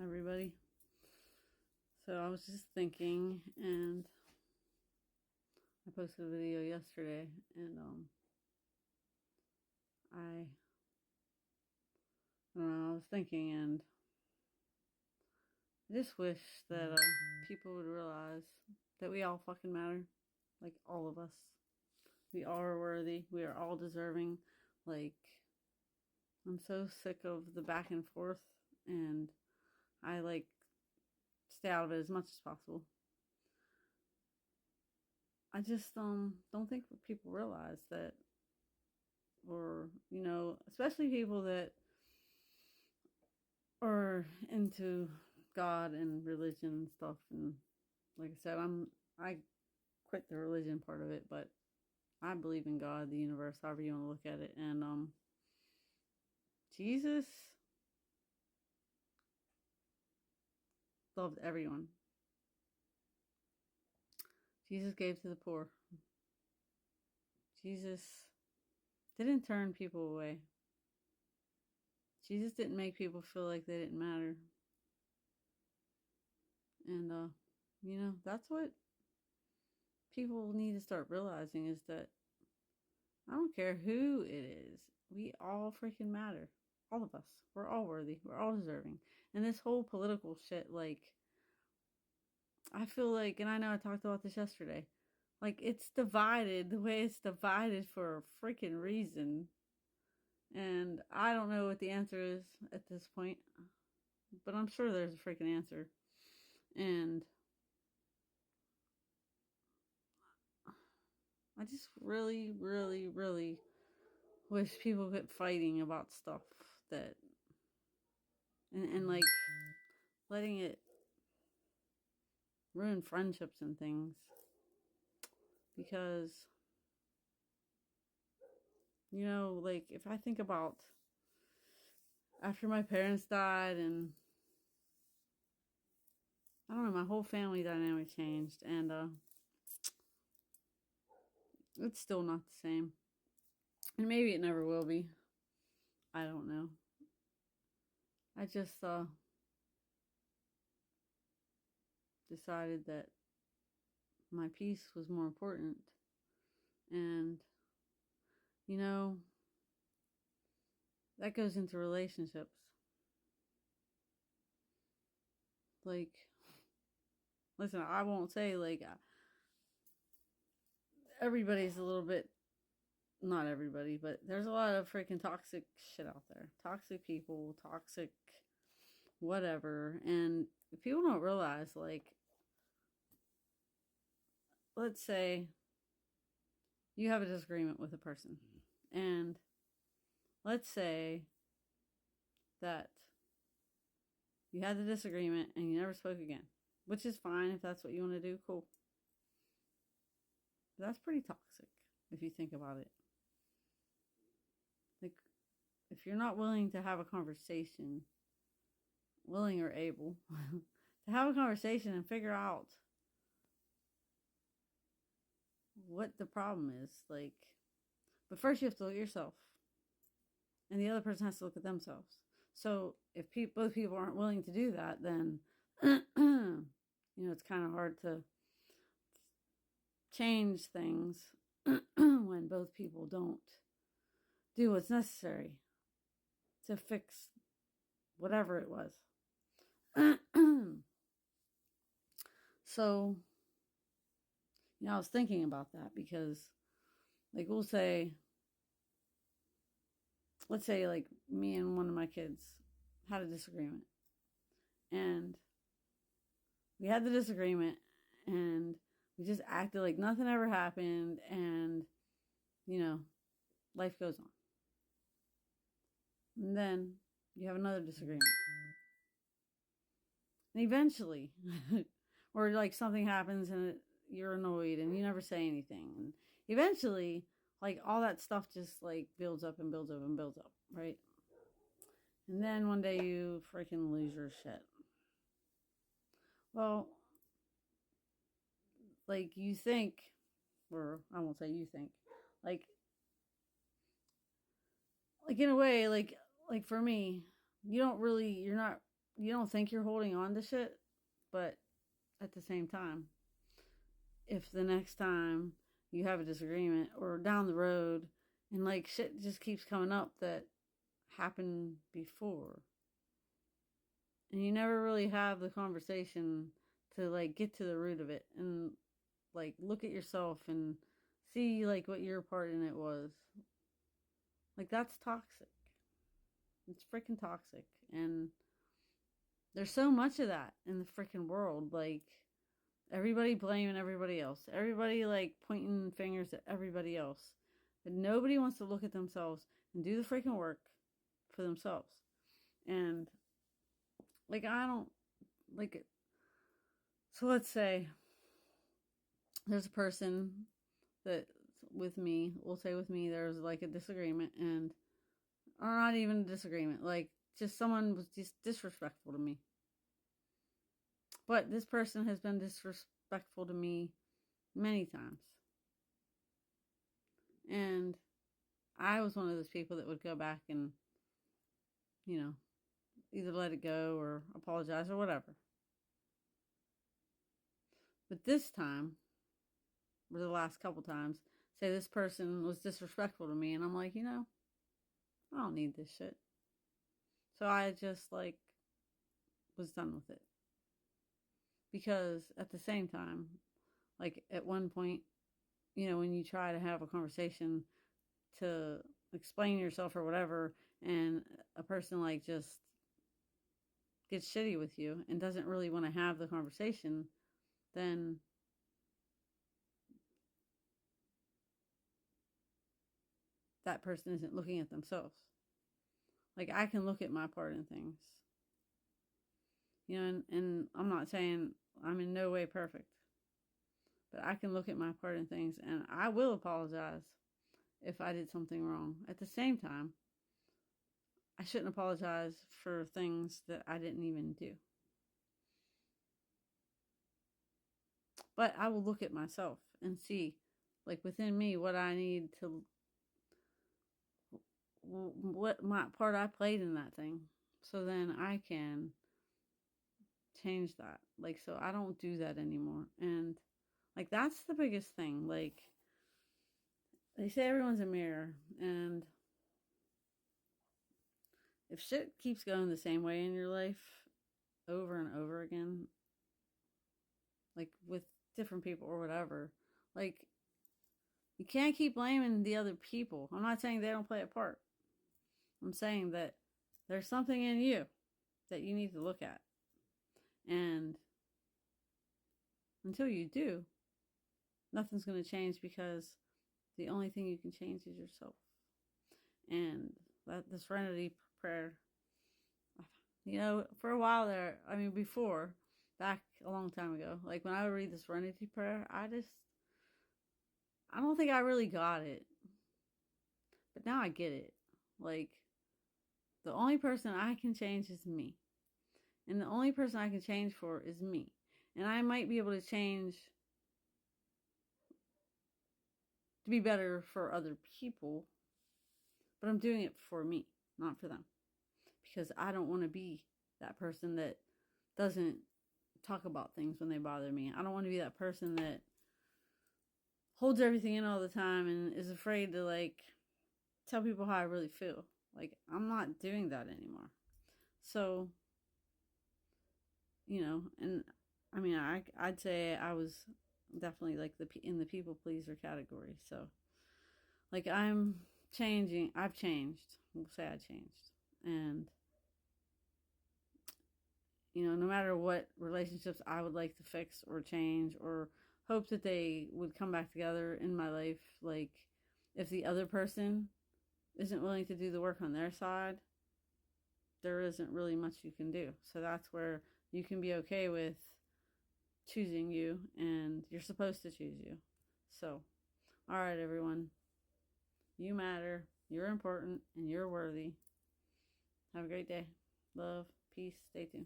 everybody. So I was just thinking, and I posted a video yesterday, and I don't know, I was thinking, and I just wish that people would realize that we all fucking matter, like all of us. We all are worthy. We are all deserving. Like, I'm so sick of the back and forth, and I stay out of it as much as possible. I just don't think people realize that, or especially people that are into God and religion and stuff. And like I said, I quit the religion part of it, but I believe in God, the universe, however you want to look at it. And Jesus loved everyone. Jesus gave to the poor. Jesus didn't turn people away. Jesus didn't make people feel like they didn't matter. And that's what people need to start realizing, is that I don't care who it is. We all freaking matter. All of us. We're all worthy. We're all deserving. And this whole political shit, I feel like, and I know I talked about this yesterday, it's divided the way it's divided for a freaking reason. And I don't know what the answer is at this point, but I'm sure there's a freaking answer. And I just really, really, really wish people quit fighting about stuff that, and letting it ruin friendships and things. Because, if I think about after my parents died, and I don't know, my whole family dynamic changed, and it's still not the same. And maybe it never will be. I don't know. I just decided that my peace was more important. And, that goes into relationships. Listen, I won't say, everybody's a little bit, not everybody, but there's a lot of freaking toxic shit out there. Toxic people, toxic whatever. And people don't realize, let's say you have a disagreement with a person. And let's say that you had the disagreement and you never spoke again, which is fine if that's what you want to do, cool. But that's pretty toxic if you think about it. If you're not willing to have a conversation, willing or able to have a conversation and figure out what the problem is, but first you have to look at yourself, and the other person has to look at themselves. So if both people aren't willing to do that, then it's kind of hard to change things when both people don't do what's necessary to fix whatever it was. So, I was thinking about that because, let's say, me and one of my kids had a disagreement. And we had the disagreement, and we just acted like nothing ever happened, and, life goes on. And then you have another disagreement. And eventually, or something happens and you're annoyed and you never say anything. And eventually, all that stuff just builds up and builds up and builds up, right? And then one day you freaking lose your shit. Well, you think, or I won't say you think, in a way, for me, you're not you don't think you're holding on to shit, but at the same time, if the next time you have a disagreement or down the road and like shit just keeps coming up that happened before and you never really have the conversation to like get to the root of it and like look at yourself and see like what your part in it was, like that's toxic. It's freaking toxic. And there's so much of that in the freaking world. Like everybody blaming everybody else, everybody like pointing fingers at everybody else, but nobody wants to look at themselves and do the freaking work for themselves. And like I don't like it. So let's say there's a person that with me, we'll say with me, there's like a disagreement, and or not even a disagreement, like just someone was just disrespectful to me. But this person has been disrespectful to me many times. And I was one of those people that would go back and, you know, either let it go or apologize or whatever. But this time, or the last couple times, say this person was disrespectful to me, and I'm like, I don't need this shit. So I just like was done with it. Because at the same time, like at one point, when you try to have a conversation to explain yourself or whatever, and a person like just gets shitty with you and doesn't really want to have the conversation, then that person isn't looking at themselves. Like I can look at my part in things, and I'm not saying I'm in no way perfect, but I can look at my part in things, and I will apologize if I did something wrong. At the same time, I shouldn't apologize for things that I didn't even do. But I will look at myself and see, like within me, what I need to, what my part I played in that thing. So then I can change that. Like, so I don't do that anymore. And like, that's the biggest thing. Like, they say everyone's a mirror, and if shit keeps going the same way in your life over and over again, like with different people or whatever, like you can't keep blaming the other people. I'm not saying they don't play a part. I'm saying that there's something in you that you need to look at. And until you do, nothing's going to change, because the only thing you can change is yourself. And that the Serenity Prayer, for a while there, before, back a long time ago, like when I would read the Serenity Prayer, I don't think I really got it. But now I get it. Like, the only person I can change is me. And the only person I can change for is me. And I might be able to change to be better for other people, but I'm doing it for me, not for them. Because I don't want to be that person that doesn't talk about things when they bother me. I don't want to be that person that holds everything in all the time and is afraid to like tell people how I really feel. Like, I'm not doing that anymore. So, and I'd say I was definitely like in the people pleaser category. So, like, I'm changing. I've changed. We'll say I changed. And, no matter what relationships I would like to fix or change or hope that they would come back together in my life, like, if the other person isn't willing to do the work on their side, there isn't really much you can do. So that's where you can be okay with choosing you, and you're supposed to choose you. So, all right, everyone. You matter. You're important, and you're worthy. Have a great day. Love, peace. Stay tuned.